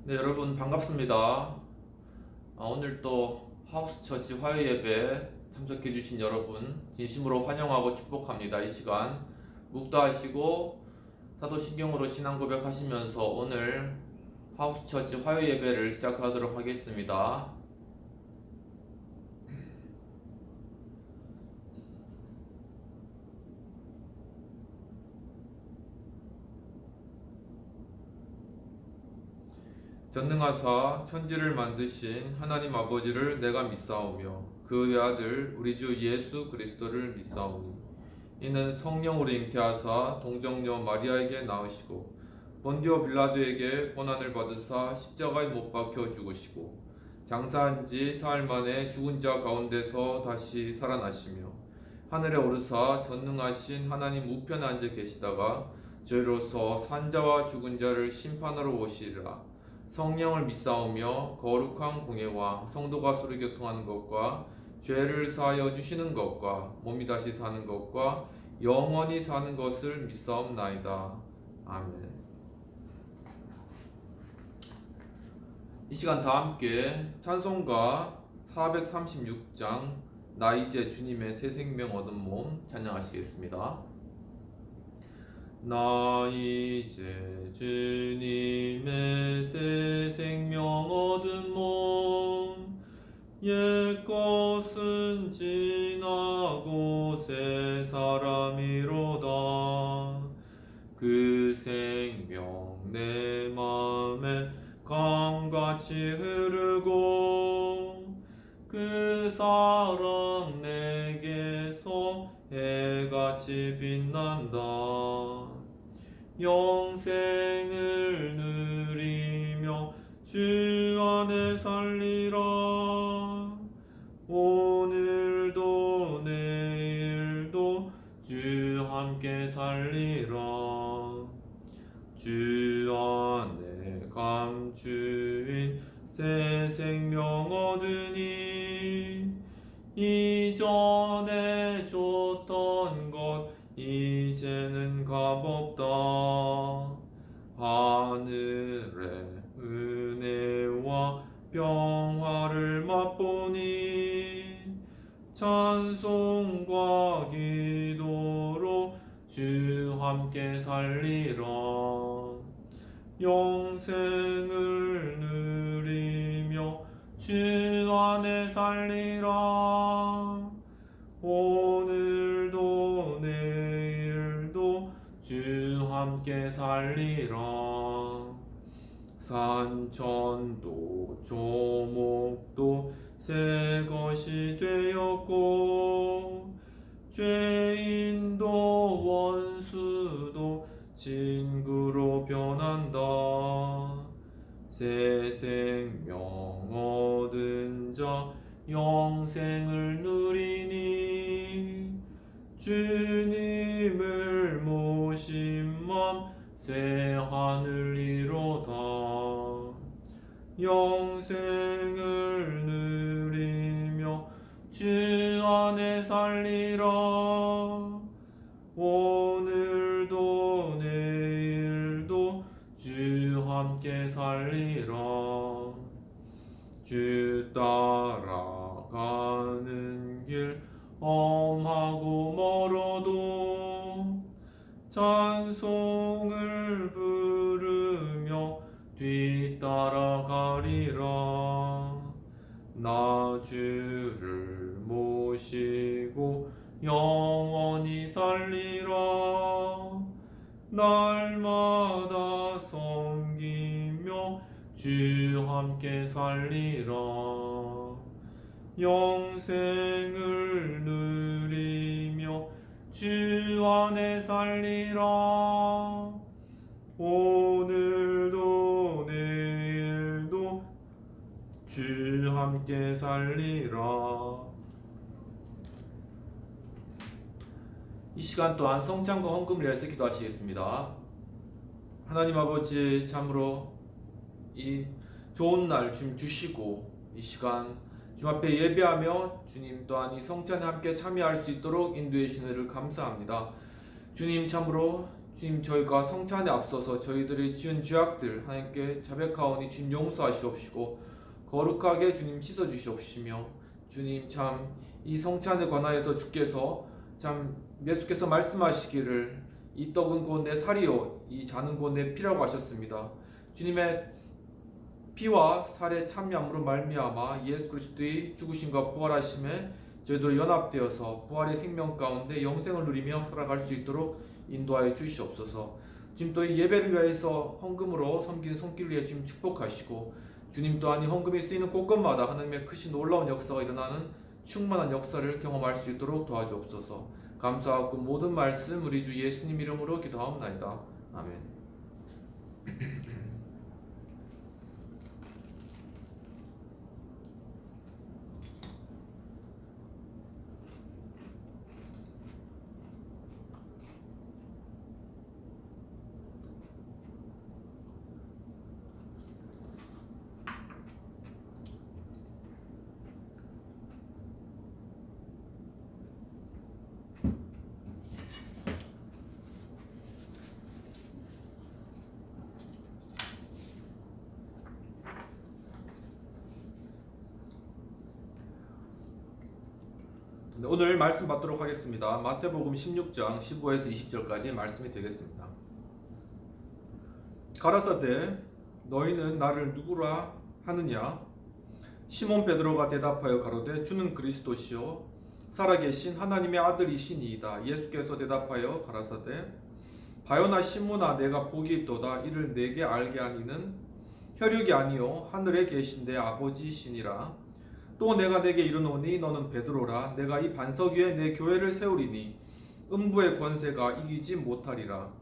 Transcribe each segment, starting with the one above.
네, 여러분 반갑습니다. 오늘 또 하우스처치 화요 예배 참석해 주신 여러분 진심으로 환영하고 축복합니다. 이 시간 묵도하시고 사도신경으로 신앙 고백하시면서 오늘 하우스처치 화요 예배를 시작하도록 하겠습니다. 전능하사 천지를 만드신 하나님 아버지를 내가 믿사오며 그 외아들 우리 주 예수 그리스도를 믿사오니 이는 성령으로 잉태하사 동정녀 마리아에게 낳으시고 본디오 빌라도에게 고난을 받으사 십자가에 못 박혀 죽으시고 장사한 지 사흘 만에 죽은 자 가운데서 다시 살아나시며 하늘에 오르사 전능하신 하나님 우편에 앉아 계시다가 저희로서 산자와 죽은 자를 심판하러 오시리라. 성령을 믿사오며 거룩한 공예와 성도가 서로 교통하는 것과 죄를 사하여 주시는 것과 몸이 다시 사는 것과 영원히 사는 것을 믿사옵나이다. 아멘. 이 시간 다 함께 찬송가 436장 나 이제 주님의 새 생명 얻은 몸 찬양하시겠습니다. 나 이제 주님의 새 생명 얻은 몸 옛것은 지나고 새 사람이로다. 그 생명 내 맘에 강같이 흐르고 그 사랑 내게서 해같이 빛난다. 영생을 누리며 주 안에 살리라. 오늘도 내일도 주 함께 살리라. 주 안에 감추인 새 생명 얻으니 이전에 줬던 것 이제는 값없다. 하늘의 은혜와 평화를 맛보니 찬송과 기도로 주 함께 살리라. 영생을 누리며 주 안에 살리라. 오늘도 내일도 주 함께 살리라. 산천도 조목도 새 것이 되었고 죄인도 원수도 친구로 변한다. 새 생명 얻은 자 영생을 누리니 주님을 모신 맘 새 하늘이로다. 영생을 누리며 주 안에 살리라. 오늘도 내일도 주 함께 살리라. 주 따라가는 길 험하고 멀어도 찬송을 부르며 뒤따라가리라. 나 주를 모시고 영원히 살리라. 날마다 섬기며 주 함께 살리라. 영생을 누리며 주 안에 살리라. 오늘도 내일도 주 함께 살리라. 이 시간 또한 성찬과 헌금을 위해서 기도하시겠습니다. 하나님 아버지, 참으로 이 좋은 날 주님 주시고 이 시간 주님 앞에 예배하며 주님 또한 이 성찬에 함께 참여할 수 있도록 인도해 주신 은혜를 감사합니다. 주님, 참으로 주님, 저희가 성찬에 앞서서 저희들이 지은 죄악들 하나님께 자백하오니 주님 용서하시옵시고 거룩하게 주님 씻어주시옵시며, 주님 참 이 성찬에 관하여서 주께서 참 예수께서 말씀하시기를 이 떡은 곧 내 살이요 이 잔은 곧 내 피라고 하셨습니다. 주님의 피와 살의 참여함으로 말미암아 예수 그리스도의 죽으심과 부활하심에 저희들 연합되어서 부활의 생명 가운데 영생을 누리며 살아갈 수 있도록 인도하여 주시옵소서. 지금 또 이 예배를 위해서 헌금으로 섬긴 손길 위에 주님 축복하시고, 주님 또한 이 헌금이 쓰이는 곳곳마다 하나님의 크신 놀라운 역사가 일어나는 충만한 역사를 경험할 수 있도록 도와주옵소서. 감사하고 모든 말씀 우리 주 예수님 이름으로 기도하옵나이다. 아멘. 오늘 말씀 받도록 하겠습니다. 마태복음 16장 15에서 20절까지 말씀이 되겠습니다. 가라사대 너희는 나를 누구라 하느냐? 시몬 베드로가 대답하여 가로되 주는 그리스도시요 살아계신 하나님의 아들이시니이다. 예수께서 대답하여 가라사대 바요나 시몬아 내가 복이 있도다. 이를 내게 알게 하니는 혈육이 아니요 하늘에 계신 내 아버지시니라. 또 내가 내게 이르노니 너는 베드로라. 내가 이 반석 위에 내 교회를 세우리니 음부의 권세가 이기지 못하리라.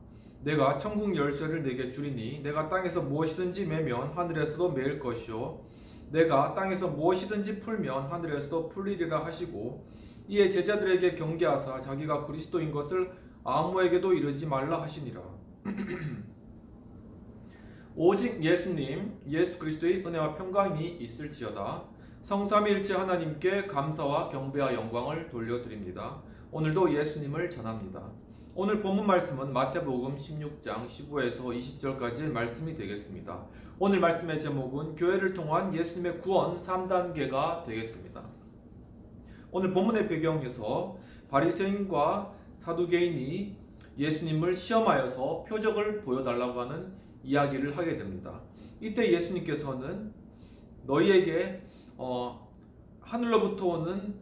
내가 천국 열쇠를 내게 주리니 내가 땅에서 무엇이든지 매면 하늘에서도 매일 것이요 내가 땅에서 무엇이든지 풀면 하늘에서도 풀리리라 하시고, 이에 제자들에게 경계하사 자기가 그리스도인 것을 아무에게도 이르지 말라 하시니라. 오직 예수님 예수 그리스도의 은혜와 평강이 있을지어다. 성삼위일체 하나님께 감사와 경배와 영광을 돌려드립니다. 오늘도 예수님을 전합니다. 오늘 본문 말씀은 마태복음 16장 15에서 20절까지의 말씀이 되겠습니다. 오늘 말씀의 제목은 교회를 통한 예수님의 구원 3단계가 되겠습니다. 오늘 본문의 배경에서 바리새인과 사두개인이 예수님을 시험하여서 표적을 보여달라고 하는 이야기를 하게 됩니다. 이때 예수님께서는 너희에게 하늘로부터 오는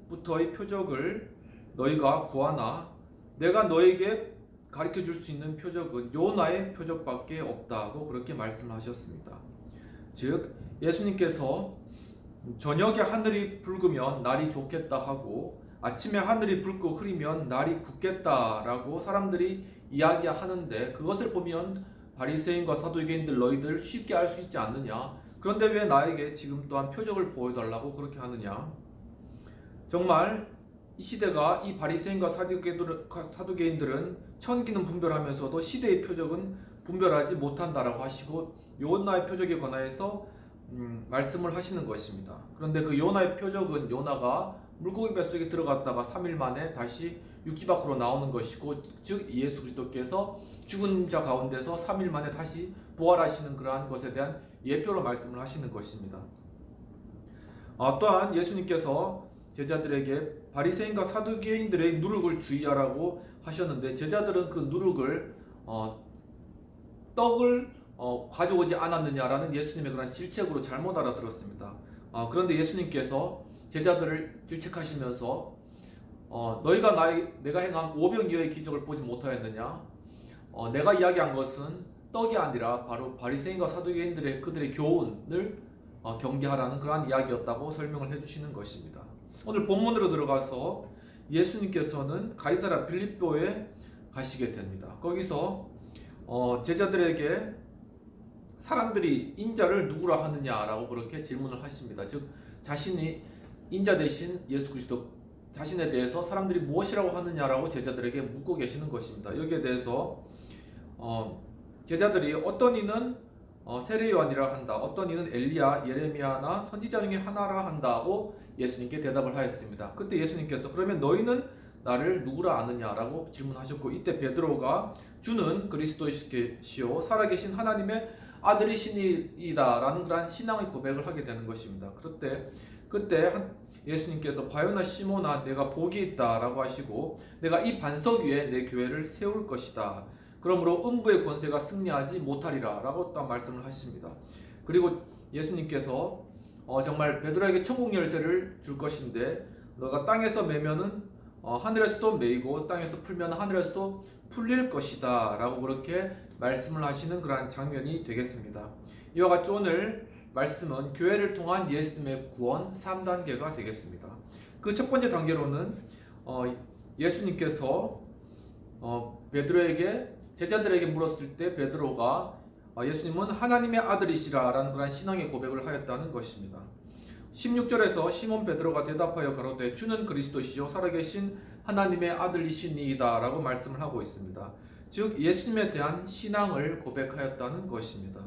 표적을 너희가 구하나 내가 너에게 가르쳐 줄 수 있는 표적은 요나의 표적밖에 없다고 그렇게 말씀하셨습니다. 즉 예수님께서 저녁에 하늘이 붉으면 날이 좋겠다 하고 아침에 하늘이 붉고 흐리면 날이 굳겠다라고 사람들이 이야기하는데, 그것을 보면 바리새인과 사두개인들 너희들 쉽게 알 수 있지 않느냐? 그런데 왜 나에게 지금 또한 표적을 보여달라고 그렇게 하느냐? 정말 이 시대가 이 바리새인과 사두개인들은 천기는 분별하면서도 시대의 표적은 분별하지 못한다라고 하시고 요나의 표적에 관하여서 말씀을 하시는 것입니다. 그런데 그 요나의 표적은 요나가 물고기 뱃속에 들어갔다가 3일 만에 다시 육지 밖으로 나오는 것이고, 즉 예수 그리스도께서 죽은 자 가운데서 3일 만에 다시 부활하시는 그러한 것에 대한 예표로 말씀을 하시는 것입니다. 또한 예수님께서 제자들에게 바리새인과 사두개인들의 누룩을 주의하라고 하셨는데, 제자들은 그 누룩을 떡을 가져오지 않았느냐라는 예수님의 그런 질책으로 잘못 알아들었습니다. 그런데 예수님께서 제자들을 질책하시면서 너희가 내가 행한 오병 이어의 기적을 보지 못하였느냐? 내가 이야기한 것은 떡이 아니라 바로 바리새인과 사두개인들의 그들의 교훈을 경계하라는 그러한 이야기였다고 설명을 해주시는 것입니다. 오늘 본문으로 들어가서 예수님께서는 가이사랴 빌립보에 가시게 됩니다. 거기서 제자들에게 사람들이 인자를 누구라 하느냐라고 그렇게 질문을 하십니다. 즉 자신이 인자 대신 예수 그리스도 자신에 대해서 사람들이 무엇이라고 하느냐라고 제자들에게 묻고 계시는 것입니다. 여기에 대해서 제자들이 어떤 이는 세례 요한이라 한다, 어떤 이는 엘리야, 예레미야나 선지자 중에 하나라 한다고 예수님께 대답을 하였습니다. 그때 예수님께서 그러면 너희는 나를 누구라 아느냐라고 질문하셨고, 이때 베드로가 주는 그리스도시요 살아계신 하나님의 아들이시니이다라는 그러한 신앙의 고백을 하게 되는 것입니다. 그때 예수님께서 바요나 시몬아 내가 복이 있다라고 하시고 내가 이 반석 위에 내 교회를 세울 것이다. 그러므로 음부의 권세가 승리하지 못하리라라고 또 말씀을 하십니다. 그리고 예수님께서 정말 베드로에게 천국 열쇠를 줄 것인데 너가 땅에서 매면은 하늘에서도 매이고 땅에서 풀면 하늘에서도 풀릴 것이다 라고 그렇게 말씀을 하시는 그러한 장면이 되겠습니다. 이와 같이 오늘 말씀은 교회를 통한 예수님의 구원 3단계가 되겠습니다. 그 첫 번째 단계로는 예수님께서 베드로에게 제자들에게 물었을 때 베드로가 예수님은 하나님의 아들이시라라는 그런 신앙의 고백을 하였다는 것입니다. 16절에서 시몬 베드로가 대답하여 가로되 주는 그리스도시요 살아계신 하나님의 아들이시니이다 라고 말씀을 하고 있습니다. 즉 예수님에 대한 신앙을 고백하였다는 것입니다.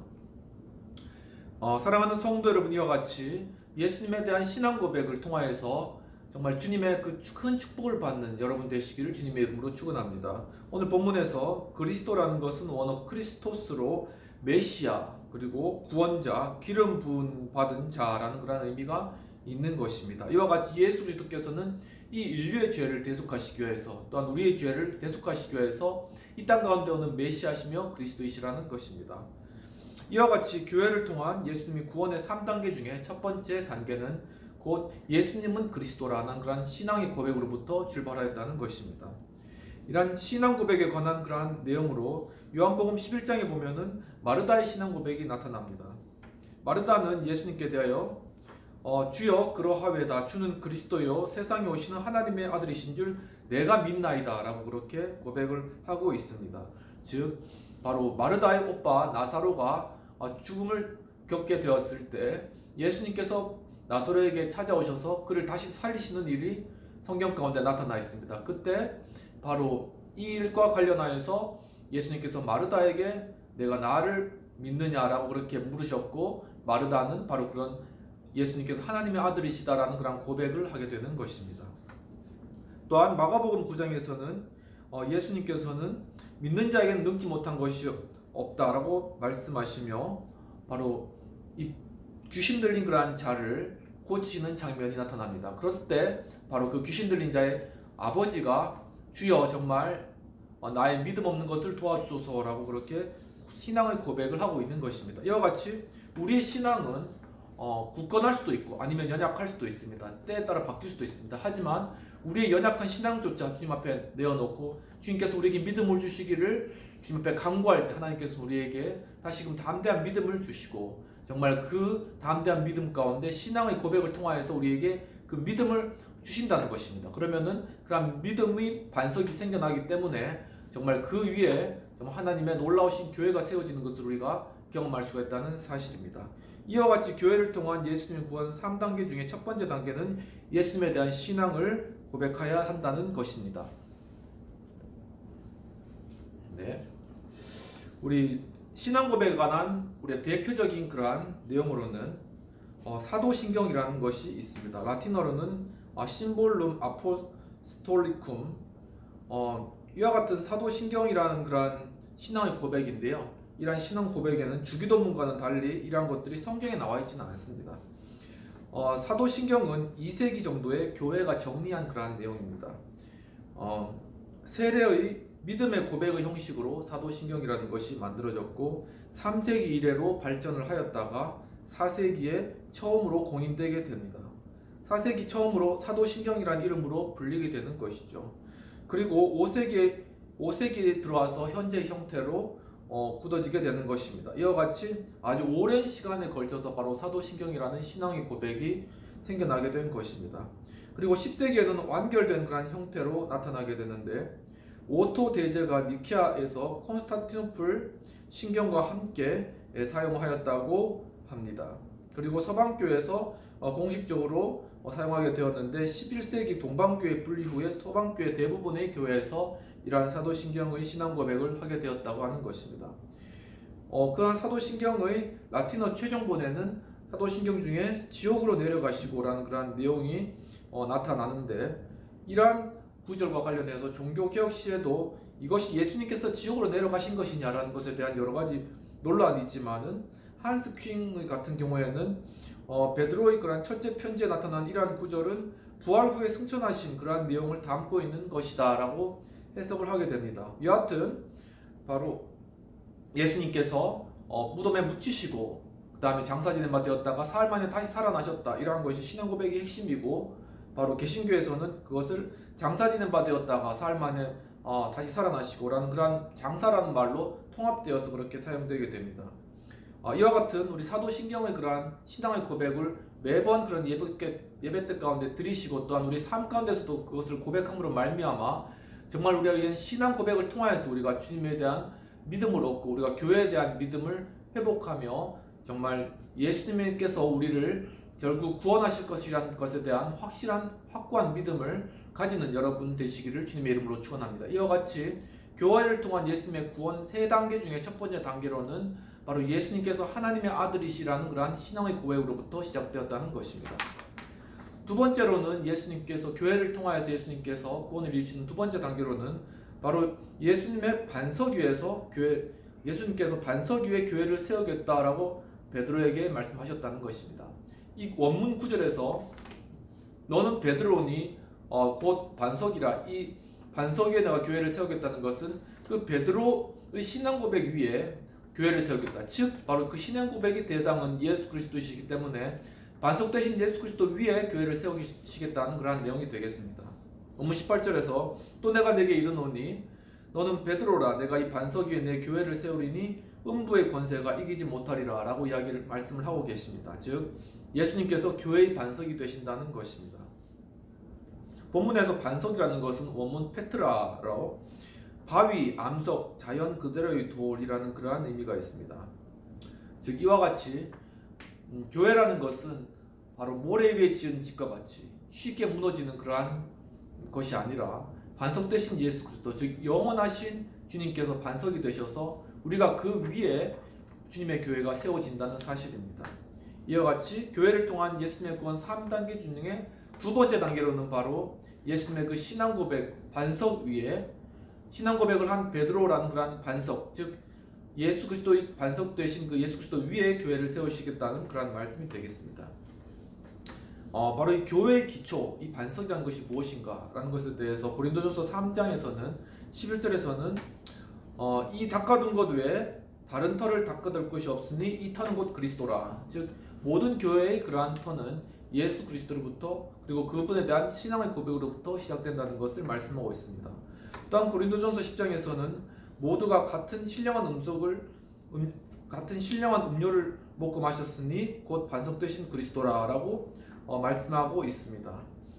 사랑하는 성도 여러분, 이와 같이 예수님에 대한 신앙 고백을 통하여서 정말 주님의 그 큰 축복을 받는 여러분 되시기를 주님의 이름으로 축원합니다. 오늘 본문에서 그리스도라는 것은 원어 크리스토스로 메시아 그리고 구원자, 기름 부음 받은 자라는 그런 의미가 있는 것입니다. 이와 같이 예수 그리스도께서는 이 인류의 죄를 대속하시기 위해서 또한 우리의 죄를 대속하시기 위해서 이 땅 가운데 오는 메시아시며 그리스도이시라는 것입니다. 이와 같이 교회를 통한 예수님이 구원의 3단계 중에 첫 번째 단계는 곧 예수님은 그리스도라는 그러한 신앙의 고백으로부터 출발하였다는 것입니다. 이러한 신앙 고백에 관한 그러한 내용으로 요한복음 11장에 보면은 마르다의 신앙 고백이 나타납니다. 마르다는 예수님께 대하여 주여 그러하외다 주는 그리스도요 세상에 오시는 하나님의 아들이신 줄 내가 믿나이다 라고 그렇게 고백을 하고 있습니다. 즉 바로 마르다의 오빠 나사로가 죽음을 겪게 되었을 때 예수님께서 나사로에게 찾아오셔서 그를 다시 살리시는 일이 성경 가운데 나타나 있습니다. 그때 바로 이 일과 관련하여서 예수님께서 마르다에게 내가 나를 믿느냐라고 그렇게 물으셨고 마르다는 바로 그런 예수님께서 하나님의 아들이시다라는 그런 고백을 하게 되는 것입니다. 또한 마가복음 9장에서는 예수님께서는 믿는 자에게는 능지 못한 것이 없다라고 말씀하시며 바로 이 귀신 들린 그러한 자를 고치시는 장면이 나타납니다. 그럴 때 바로 그 귀신 들린 자의 아버지가 주여 정말 나의 믿음 없는 것을 도와주소서라고 그렇게 신앙의 고백을 하고 있는 것입니다. 이와 같이 우리의 신앙은 굳건할 수도 있고 아니면 연약할 수도 있습니다. 때에 따라 바뀔 수도 있습니다. 하지만 우리의 연약한 신앙조차 주님 앞에 내어놓고 주님께서 우리에게 믿음을 주시기를 주님 앞에 간구할 때 하나님께서 우리에게 다시금 담대한 믿음을 주시고 정말 그 담대한 믿음 가운데 신앙의 고백을 통하여서 우리에게 그 믿음을 주신다는 것입니다. 그러면은 그런 믿음의 반석이 생겨나기 때문에 정말 그 위에 정말 하나님의 놀라우신 교회가 세워지는 것을 우리가 경험할 수가 있다는 사실입니다. 이와 같이 교회를 통한 예수님의 구원 3단계 중에 첫 번째 단계는 예수님에 대한 신앙을 고백해야 한다는 것입니다. 네, 우리 신앙 고백에 관한 우리의 대표적인 그러한 내용으로는 사도신경이라는 것이 있습니다. 라틴어로는 심볼룸 아포스톨리쿰 이와 같은 사도신경이라는 그러한 신앙의 고백인데요. 이러한 신앙 고백에는 주기도문과는 달리 이러한 것들이 성경에 나와 있지는 않습니다. 사도신경은 2세기 정도의 교회가 정리한 그러한 내용입니다. 세례의 믿음의 고백의 형식으로 사도신경이라는 것이 만들어졌고 3세기 이래로 발전을 하였다가 4세기에 처음으로 공인되게 됩니다. 4세기 처음으로 사도신경이라는 이름으로 불리게 되는 것이죠. 그리고 5세기에 들어와서 현재 형태로 굳어지게 되는 것입니다. 이와 같이 아주 오랜 시간에 걸쳐서 바로 사도신경이라는 신앙의 고백이 생겨나게 된 것입니다. 그리고 10세기에는 완결된 그런 형태로 나타나게 되는데 오토 대제가 니케아에서 콘스탄티노플 신경과 함께 사용하였다고 합니다. 그리고 서방교에서 공식적으로 사용하게 되었는데 11세기 동방교회 분리 후에 서방교회 대부분의 교회에서 이러한 사도신경의 신앙 고백을 하게 되었다고 하는 것입니다. 그러한 사도신경의 라틴어 최종본에는 사도신경 중에 지옥으로 내려가시고라는 그러한 내용이 나타나는데 이러한 구절과 관련해서 종교개혁 시에도 이것이 예수님께서 지옥으로 내려가신 것이냐라는 것에 대한 여러 가지 논란이 있지만은 한스 킹의 같은 경우에는 베드로의 그러한 첫째 편지에 나타난 이러한 구절은 부활 후에 승천하신 그러한 내용을 담고 있는 것이다라고 해석을 하게 됩니다. 여하튼 바로 예수님께서 무덤에 묻히시고 그 다음에 장사 지낸 바 되었다가 사흘 만에 다시 살아나셨다, 이러한 것이 신앙 고백의 핵심이고, 바로 개신교에서는 그것을 장사 지낸 바 되었다가 사흘 만에 다시 살아나시고 라는 그러한 장사라는 말로 통합되어서 그렇게 사용되게 됩니다. 이와 같은 우리 사도신경의 그러한 신앙의 고백을 매번 그런 예배 때 가운데 드리시고, 또한 우리 삶 가운데서도 그것을 고백함으로 말미암아 정말 우리가 이런 신앙 고백을 통하여서 우리가 주님에 대한 믿음을 얻고 우리가 교회에 대한 믿음을 회복하며 정말 예수님께서 우리를 결국 구원하실 것이라는 것에 대한 확실한 확고한 믿음을 가지는 여러분 되시기를 주님의 이름으로 축원합니다. 이와 같이 교회를 통한 예수님의 구원 세 단계 중에 첫 번째 단계로는 바로 예수님께서 하나님의 아들이시라는 그러한 신앙의 고백으로부터 시작되었다는 것입니다. 두 번째로는 예수님께서 교회를 통하여서 예수님께서 구원을 이루시는 두 번째 단계로는 바로 예수님의 반석 위에서 예수님께서 반석 위에 교회를 세우겠다라고 베드로에게 말씀하셨다는 것입니다. 이 원문 구절에서 너는 베드로니 곧 반석이라, 이 반석 위에 내가 교회를 세우겠다는 것은 그 베드로의 신앙 고백 위에 교회를 세우겠다, 즉 바로 그 신앙 고백의 대상은 예수 그리스도이시기 때문에 반석 대신 예수 그리스도 위에 교회를 세우시겠다는 그러한 내용이 되겠습니다. 본문 18절에서 또 내가 내게 이르노니 너는 베드로라, 내가 이 반석 위에 내 교회를 세우리니 음부의 권세가 이기지 못하리라 라고 말씀을 하고 계십니다. 즉 예수님께서 교회의 반석이 되신다는 것입니다. 본문에서 반석이라는 것은 원문 페트라로 바위, 암석, 자연 그대로의 돌이라는 그러한 의미가 있습니다. 즉 이와 같이 교회라는 것은 바로 모래 위에 지은 집과 같이 쉽게 무너지는 그러한 것이 아니라 반석 대신 예수 그리스도, 즉 영원하신 주님께서 반석이 되셔서 우리가 그 위에 주님의 교회가 세워진다는 사실입니다. 이와 같이 교회를 통한 예수님의 구원 3단계 중에 두 번째 단계로는 바로 예수님의 그 신앙 고백 반석 위에 신앙 고백을 한 베드로라는 그러한 반석, 즉 예수 그리스도의 반석 되신 그 예수 그리스도 위에 교회를 세우시겠다는 그러한 말씀이 되겠습니다. 바로 이 교회의 기초, 이 반석이라는 것이 무엇인가 라는 것에 대해서 고린도전서 3장에서는 11절에서는 이 닦아둔 것 외에 다른 터를 닦아둘 것이 없으니 이 터는 곧 그리스도라, 즉 모든 교회의 그러한 터는 예수 그리스도로부터 그리고 그분에 대한 신앙의 고백으로부터 시작된다는 것을 말씀하고 있습니다. 또한 고린도전서 10장에서는 모두가 같은 신령한 음료를 먹고 마셨으니 곧 반석 되신 그리스도라라고 말씀하고 있습니다.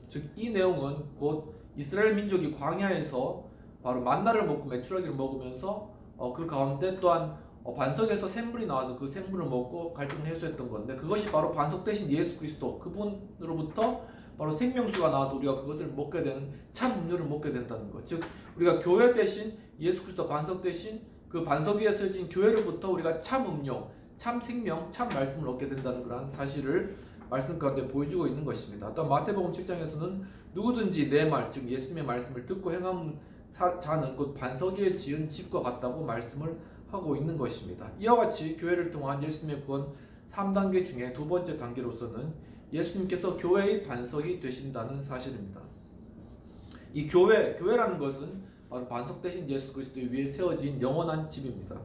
즉 이 내용은 곧 이스라엘 민족이 광야에서 바로 만나를 먹고 메추라기를 먹으면서 그 가운데 또한 반석에서 샘물이 나와서 그 샘물을 먹고 갈증을 해소했던 건데, 그것이 바로 반석 대신 예수 그리스도 그분으로부터 바로 생명수가 나와서 우리가 그것을 먹게 되는 참 음료를 먹게 된다는 것. 즉 우리가 교회 대신 예수 그리스도 반석 대신 그 반석 위에 서진 교회로부터 우리가 참 음료, 참 생명, 참 말씀을 얻게 된다는 그런 사실을 말씀 가운데 보여주고 있는 것입니다. 또 마태복음 7장에서는 누구든지 내 말, 즉 예수님의 말씀을 듣고 행하는 자는 곧 반석 위에 지은 집과 같다고 말씀을 하고 있는 것입니다. 이와 같이 교회를 통한 예수님의 구원 3단계 중에 두 번째 단계로서는 예수님께서 교회의 반석이 되신다는 사실입니다. 이 교회라는 것은 바로 반석 대신 예수 그리스도 위에 세워진 영원한 집입니다.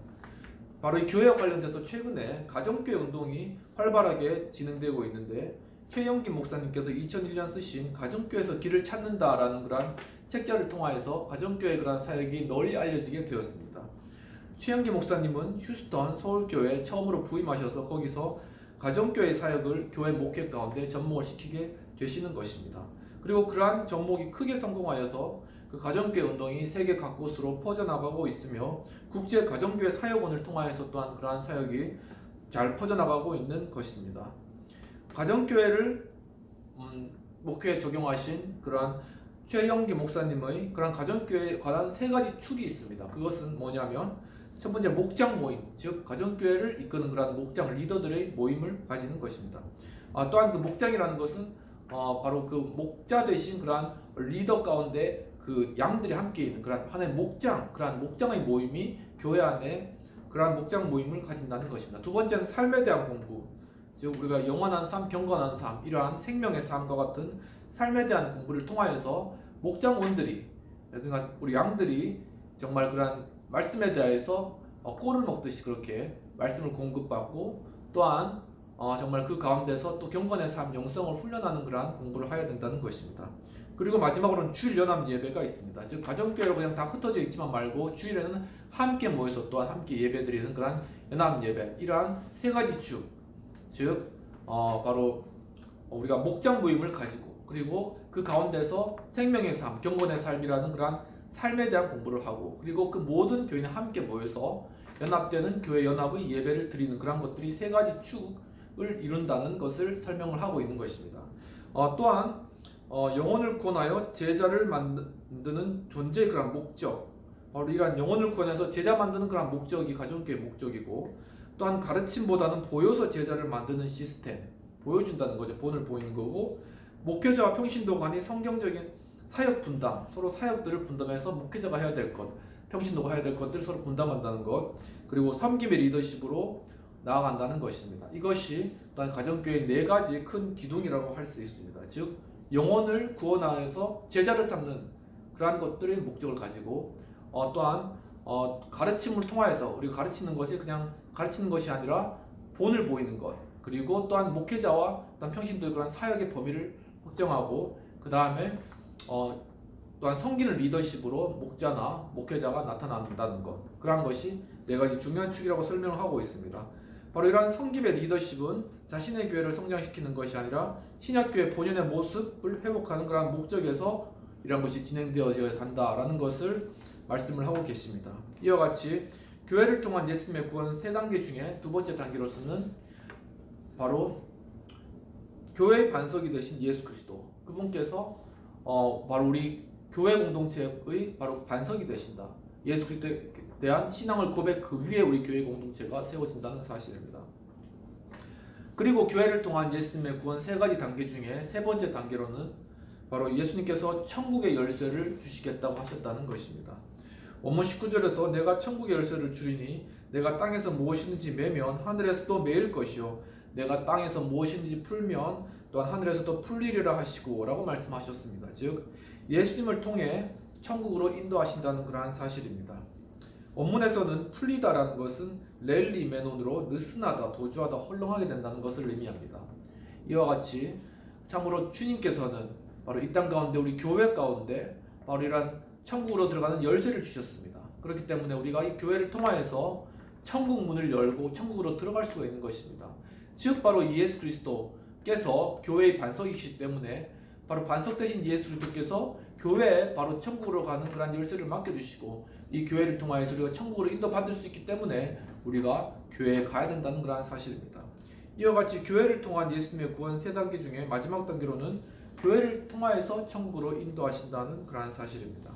바로 이 교회와 관련돼서 최근에 가정교회 운동이 활발하게 진행되고 있는데, 최영기 목사님께서 2001년 쓰신 가정교회에서 길을 찾는다라는 그러한 책자를 통하여서 가정교회의 그러한 사역이 널리 알려지게 되었습니다. 최영기 목사님은 휴스턴 서울교회에 처음으로 부임하셔서 거기서 가정교회 사역을 교회 목회 가운데 접목을 시키게 되시는 것입니다. 그리고 그러한 접목이 크게 성공하여서 그 가정교회 운동이 세계 각곳으로 퍼져나가고 있으며 국제 가정교회 사역원을 통하여서 또한 그러한 사역이 잘 퍼져나가고 있는 것입니다. 가정교회를 목회에 적용하신 그러한 최영기 목사님의 그러한 가정교회에 관한 세 가지 축이 있습니다. 그것은 뭐냐면 첫 번째 목장 모임, 즉 가정교회를 이끄는 그러한 목장 리더들의 모임을 가지는 것입니다. 또한 그 목장이라는 것은 바로 그 목자 되신 그러한 리더 가운데 그 양들이 함께 있는 그러한 하나의 목장, 그러한 목장의 모임이 교회 안에 그러한 목장 모임을 가진다는 것입니다. 두 번째는 삶에 대한 공부, 즉 우리가 영원한 삶, 경건한 삶, 이러한 생명의 삶과 같은 삶에 대한 공부를 통하여서 목장원들이, 그러니까 우리 양들이 정말 그러한 말씀에 대해서 꼴을 먹듯이 그렇게 말씀을 공급받고, 또한 정말 그 가운데서 또 경건의 삶, 영성을 훈련하는 그러한 공부를 해야 된다는 것입니다. 그리고 마지막으로는 주일 연합 예배가 있습니다. 즉 가정교회로 그냥 다 흩어져 있지만 말고 주일에는 함께 모여서 또한 함께 예배드리는 그러한 연합 예배, 이러한 세 가지 주, 즉 바로 우리가 목장 모임을 가지고, 그리고 그 가운데서 생명의 삶, 경건의 삶이라는 그러한 삶에 대한 공부를 하고, 그리고 그 모든 교인이 함께 모여서 연합되는 교회 연합의 예배를 드리는 그런 것들이 세 가지 축을 이룬다는 것을 설명을 하고 있는 것입니다. 또한 영혼을 구원하여 제자를 만드는 존재의 그런 목적, 바로 이러한 영혼을 구원해서 제자 만드는 그런 목적이 가정교회 목적이고, 또한 가르침보다는 보여서 제자를 만드는 시스템, 보여준다는 거죠. 본을 보이는 거고, 목회자와 평신도 간이 성경적인 사역 분담, 서로 사역들을 분담해서 목회자가 해야 될 것, 평신도가 해야 될 것들을 서로 분담한다는 것, 그리고 섬김의 리더십으로 나아간다는 것입니다. 이것이 또한 가정교회의 네 가지 큰 기둥이라고 할 수 있습니다. 즉 영혼을 구원하여서 제자를 삼는 그러한 것들의 목적을 가지고, 또한 가르침을 통하여서 우리가 가르치는 것이 그냥 가르치는 것이 아니라 본을 보이는 것, 그리고 또한 목회자와 또한 평신도의 그런 사역의 범위를 확정하고, 그 다음에 또한 섬기는 리더십으로 목자나 목회자가 나타난다는 것, 그러한 것이 네 가지 중요한 축이라고 설명을 하고 있습니다. 바로 이러한 섬김의 리더십은 자신의 교회를 성장시키는 것이 아니라 신약교회 본연의 모습을 회복하는 그런 목적에서 이런 것이 진행되어져야 한다라는 것을 말씀을 하고 계십니다. 이와 같이 교회를 통한 예수님의 구원 세 단계 중에 두 번째 단계로서는 바로 교회의 반석이 되신 예수 그리스도, 그분께서 바로 우리 교회 공동체의 바로 반석이 되신다. 예수 그리스도에 대한 신앙을 고백, 그 위에 우리 교회 공동체가 세워진다는 사실입니다. 그리고 교회를 통한 예수님의 구원 세 가지 단계 중에 세 번째 단계로는 바로 예수님께서 천국의 열쇠를 주시겠다고 하셨다는 것입니다. 원문 19절에서 내가 천국의 열쇠를 주리니 내가 땅에서 무엇이든지 매면 하늘에서도 매일 것이요 내가 땅에서 무엇이든지 풀면 또한 하늘에서도 풀리리라 하시고 라고 말씀하셨습니다. 즉 예수님을 통해 천국으로 인도하신다는 그러한 사실입니다. 원문에서는 풀리다라는 것은 렐리 메논으로 느슨하다, 도주하다, 헐렁하게 된다는 것을 의미합니다. 이와 같이 참으로 주님께서는 바로 이 땅 가운데 우리 교회 가운데 바로 이러한 천국으로 들어가는 열쇠를 주셨습니다. 그렇기 때문에 우리가 이 교회를 통하여서 천국 문을 열고 천국으로 들어갈 수가 있는 것입니다. 즉 바로 예수 그리스도께서 교회의 반석이시기 때문에 바로 반석 되신 예수 그리스도께서 교회에 바로 천국으로 가는 그런 열쇠를 맡겨주시고, 이 교회를 통하여서 우리가 천국으로 인도받을 수 있기 때문에 우리가 교회에 가야 된다는 그런 사실입니다. 이와 같이 교회를 통한 예수님의 구원 세 단계 중에 마지막 단계로는 교회를 통하여서 천국으로 인도하신다는 그러한 사실입니다.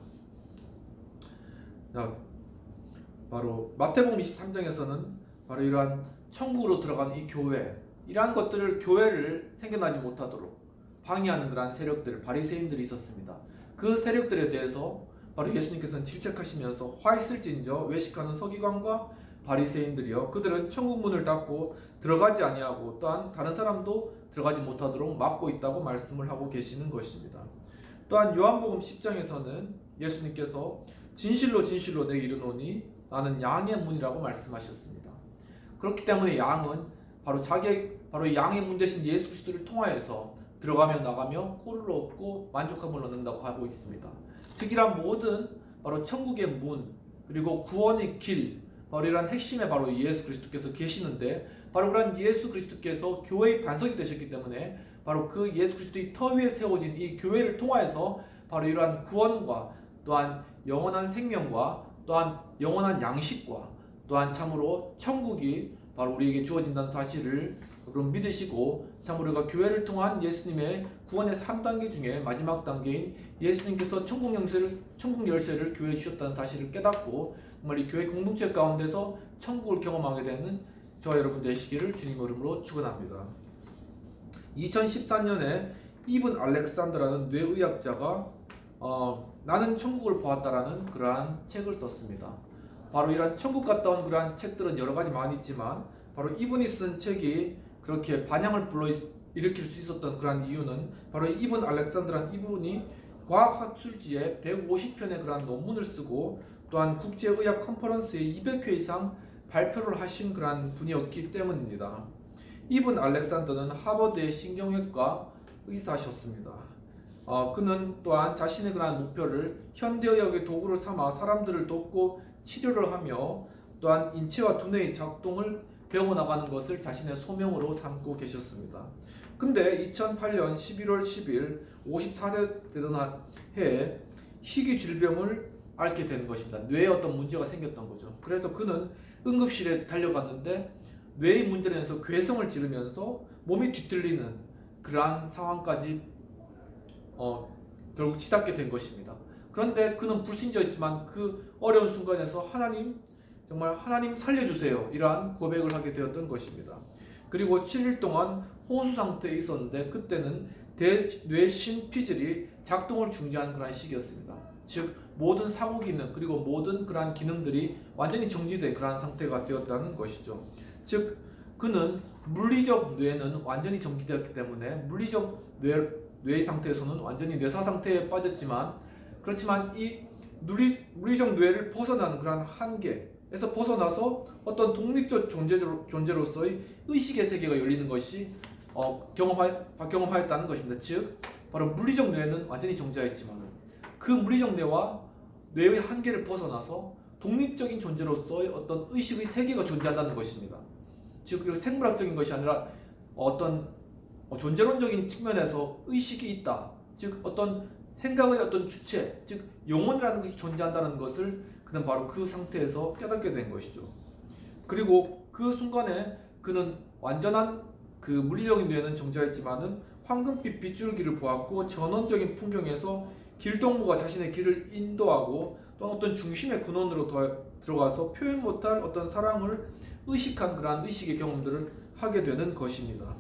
바로 마태복음 23장에서는 바로 이러한 천국으로 들어간 이 교회, 이러한 것들을 교회를 생겨나지 못하도록 방해하는 그러한 세력들, 바리새인들이 있었습니다. 그 세력들에 대해서 바로 예수님께서는 질책하시면서 화 있을진저 외식하는 서기관과 바리새인들이여 그들은 천국 문을 닫고 들어가지 아니하고 또한 다른 사람도 들어가지 못하도록 막고 있다고 말씀을 하고 계시는 것입니다. 또한 요한복음 10장에서는 예수님께서 진실로 진실로 내게 이르노니 나는 양의 문이라고 말씀하셨습니다. 그렇기 때문에 양은 바로 바로 양의 문 대신 예수 그리스도를 통하여서 들어가며 나가며 꼴을 얻고 만족함을 얻는다고 하고 있습니다. 즉 이런 모든 바로 천국의 문, 그리고 구원의 길, 바로 이런 핵심에 바로 예수 그리스도께서 계시는데, 바로 그런 예수 그리스도께서 교회의 반석이 되셨기 때문에 바로 그 예수 그리스도의 터 위에 세워진 이 교회를 통하여서 바로 이러한 구원과 또한 영원한 생명과 또한 영원한 양식과 또한 참으로 천국이 바로 우리에게 주어진다는 사실을 그럼 믿으시고, 참으로 우리가 교회를 통한 예수님의 구원의 3단계 중에 마지막 단계인 예수님께서 천국 열쇠를 교회에 주셨다는 사실을 깨닫고 정말 이 교회 공동체 가운데서 천국을 경험하게 되는 저와 여러분 되시기를 주님 이름으로 축원합니다. 2014년에 이븐 알렉산더라는 뇌의학자가 나는 천국을 보았다라는 그러한 책을 썼습니다. 바로 이런 천국 갔다 온 그러한 책들은 여러 가지 많이 있지만 바로 이분이 쓴 책이 그렇게 반향을 일으킬 수 있었던 그러한 이유는 바로 이분 알렉산드란 이분이 과학학술지에 150편의 그러한 논문을 쓰고 또한 국제의학 컨퍼런스에 200회 이상 발표를 하신 그러한 분이었기 때문입니다. 이분 알렉산더는 하버드의 신경외과 의사셨습니다. 그는 또한 자신의 그러한 목표를 현대의학의 도구를 삼아 사람들을 돕고 치료를 하며 또한 인체와 두뇌의 작동을 배워나가는 것을 자신의 소명으로 삼고 계셨습니다. 근데 2008년 11월 10일 54세 되던 해에 희귀 질병을 앓게 되는 것입니다. 뇌에 어떤 문제가 생겼던 거죠. 그래서 그는 응급실에 달려갔는데 뇌의 문제로 인해서 괴성을 지르면서 몸이 뒤틀리는 그러한 상황까지 결국 치닫게 된 것입니다. 그런데 그는 불신자였지만 그 어려운 순간에서 하나님, 정말 하나님 살려주세요, 이러한 고백을 하게 되었던 것입니다. 그리고 7일 동안 혼수 상태에 있었는데 그때는 대뇌신피질이 작동을 중지하는 그러한 시기였습니다. 즉 모든 사고 기능 그리고 모든 그러한 기능들이 완전히 정지된 그러한 상태가 되었다는 것이죠. 즉 그는 물리적 뇌는 완전히 정지되었기 때문에 물리적 뇌의 상태에서는 완전히 뇌사 상태에 빠졌지만, 그렇지만 이 물리적 뇌를 벗어나는 그러한 한계에서 벗어나서 어떤 독립적 존재로서의 의식의 세계가 열리는 것이 경험하였다는 것입니다. 즉 바로 물리적 뇌는 완전히 정지하였지만 그 물리적 뇌와 뇌의 한계를 벗어나서 독립적인 존재로서의 어떤 의식의 세계가 존재한다는 것입니다. 즉 생물학적인 것이 아니라 어떤 존재론적인 측면에서 의식이 있다. 즉 어떤 생각의 어떤 주체, 즉 영혼이라는 것이 존재한다는 것을 그는 바로 그 상태에서 깨닫게 된 것이죠. 그리고 그 순간에 그는 완전한 그 물리적인 뇌는 정지했지만은 황금빛 빗줄기를 보았고 전원적인 풍경에서 길동무가 자신의 길을 인도하고 또 어떤 중심의 근원으로 들어가서 표현 못할 어떤 사랑을 의식한 그러한 의식의 경험들을 하게 되는 것입니다.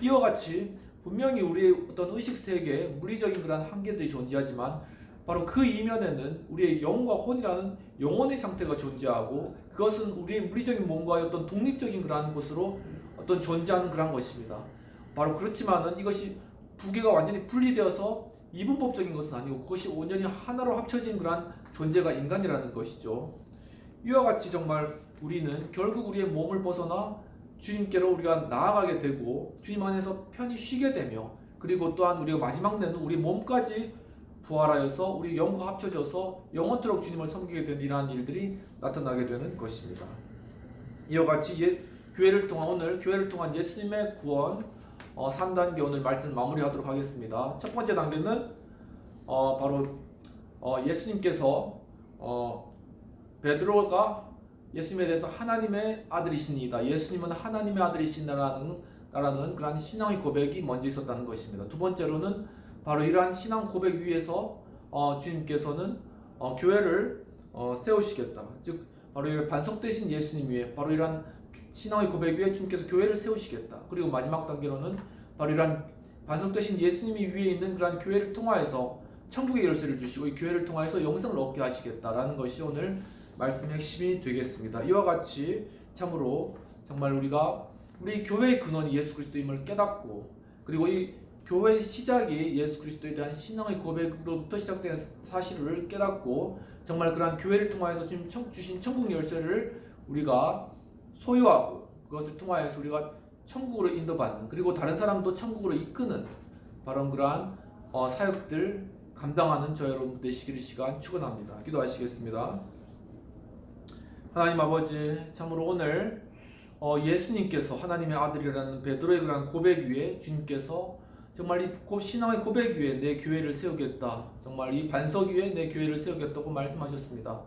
이와 같이 분명히 우리의 어떤 의식 세계에 물리적인 그러한 한계들이 존재하지만 바로 그 이면에는 우리의 영과 혼이라는 영혼의 상태가 존재하고 그것은 우리의 물리적인 몸과의 어떤 독립적인 그러한 곳으로 어떤 존재하는 그러한 것입니다. 바로 그렇지만은 이것이 두 개가 완전히 분리되어서 이분법적인 것은 아니고 그것이 온전히 하나로 합쳐진 그러한 존재가 인간이라는 것이죠. 이와 같이 정말 우리는 결국 우리의 몸을 벗어나 주님께로 우리가 나아가게 되고 주님 안에서 편히 쉬게 되며 그리고 또한 우리가 마지막 내는 우리 몸까지 부활하여서 우리 영과 합쳐져서 영원토록 주님을 섬기게 되는 이러한 일들이 나타나게 되는 것입니다. 이와 같이 교회를 통한 예수님의 구원 3단계 오늘 말씀 마무리하도록 하겠습니다. 첫 번째 단계는 바로 예수님께서 베드로가 예수님에 대해서 하나님의 아들이시니이다. 예수님은 하나님의 아들이시다라는 그러한 신앙의 고백이 먼저 있었다는 것입니다. 두 번째로는 바로 이러한 신앙 고백 위에서 주님께서는 교회를 세우시겠다. 즉 바로 이런 반석되신 예수님 위에 바로 이러한 신앙의 고백 위에 주님께서 교회를 세우시겠다. 그리고 마지막 단계로는 바로 이러한 반석되신 예수님이 위에 있는 그러한 교회를 통하여서 천국의 열쇠를 주시고 이 교회를 통하여서 영생을 얻게 하시겠다라는 것이 오늘 말씀의 핵심이 되겠습니다. 이와 같이 참으로 정말 우리 교회의 근원이 예수 그리스도임을 깨닫고 그리고 이 교회의 시작이 예수 그리스도에 대한 신앙의 고백으로부터 시작된 사실을 깨닫고 정말 그러한 교회를 통하여서 주님 주신 천국 열쇠를 우리가 소유하고 그것을 통하여서 우리가 천국으로 인도받는 그리고 다른 사람도 천국으로 이끄는 바로 그러한 사역들 감당하는 저 여러분 되시기를 시간 축원합니다. 기도하시겠습니다. 하나님 아버지, 참으로 오늘 예수님께서 하나님의 아들이라는 베드로의 그러한 고백 위에 주님께서 정말 이 신앙의 고백 위에 내 교회를 세우겠다. 정말 이 반석 위에 내 교회를 세우겠다고 말씀하셨습니다.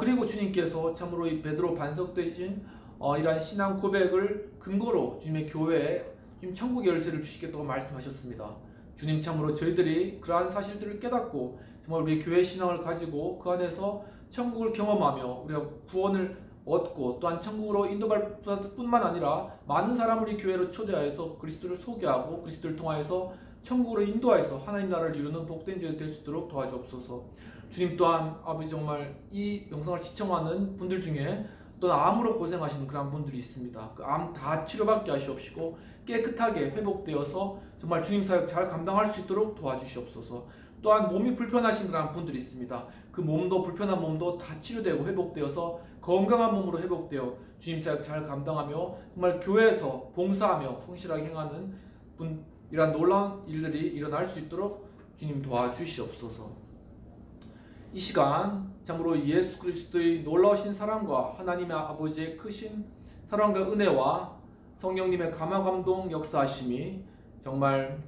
그리고 주님께서 참으로 이 베드로 반석 되신 이러한 신앙 고백을 근거로 주님의 교회에 주님 천국의 열쇠를 주시겠다고 말씀하셨습니다. 주님 참으로 저희들이 그러한 사실들을 깨닫고 정말 우리 교회 신앙을 가지고 그 안에서 천국을 경험하며 우리가 구원을 얻고 또한 천국으로 인도할 뿐만 아니라 많은 사람을 이 교회로 초대하여서 그리스도를 소개하고 그리스도를 통하여서 천국으로 인도하여서 하나님 나라를 이루는 복된 자가 될 수 있도록 도와주옵소서. 주님 또한 아버지 정말 이 영상을 시청하는 분들 중에 또는 암으로 고생하시는 그런 분들이 있습니다. 그 암 다 치료받게 하시옵시고 깨끗하게 회복되어서 정말 주님 사역 잘 감당할 수 있도록 도와주시옵소서. 또한 몸이 불편하신 그런 분들이 있습니다. 그 몸도 불편한 몸도 다 치료되고 회복되어서 건강한 몸으로 회복되어 주님 사역 잘 감당하며 정말 교회에서 봉사하며 성실하게 행하는 이러한 놀라운 일들이 일어날 수 있도록 주님 도와주시옵소서. 이 시간 참으로 예수 그리스도의 놀라우신 사랑과 하나님의 아버지의 크신 사랑과 은혜와 성령님의 감화감동 역사하심이 정말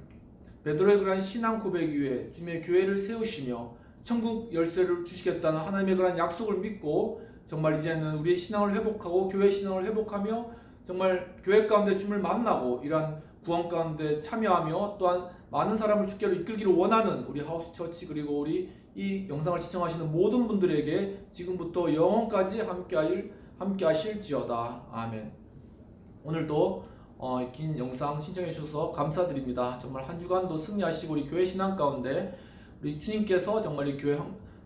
베드로의 그러한 신앙 고백 위에 주님의 교회를 세우시며 천국 열쇠를 주시겠다는 하나님의 그러한 약속을 믿고 정말 이제는 우리의 신앙을 회복하고 교회 신앙을 회복하며 정말 교회 가운데 주님을 만나고 이러한 구원 가운데 참여하며 또한 많은 사람을 주께로 이끌기를 원하는 우리 하우스 처치 그리고 우리 이 영상을 시청하시는 모든 분들에게 지금부터 영원까지 함께하실지어다. 아멘. 오늘도 긴 영상 신청해 주셔서 감사드립니다. 정말 한 주간도 승리하시고 우리 교회 신앙 가운데 우리 주님께서 정말 이 교회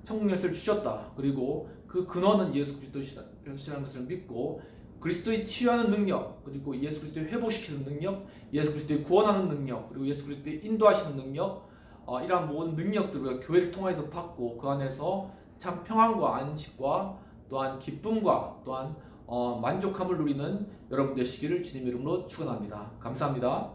천국 열쇠를 주셨다. 그리고 그 근원은 예수 그리스도시라는 것을 믿고 그리스도의 치유하는 능력, 그리고 예수 그리스도의 회복시키는 능력, 예수 그리스도의 구원하는 능력, 그리고 예수 그리스도의 인도하시는 능력, 이러한 모든 능력들을 우리가 교회를 통해서 받고 그 안에서 참 평안과 안식과 또한 기쁨과 또한 만족함을 누리는 여러분 되시기를 주님 이름으로 축원합니다. 감사합니다.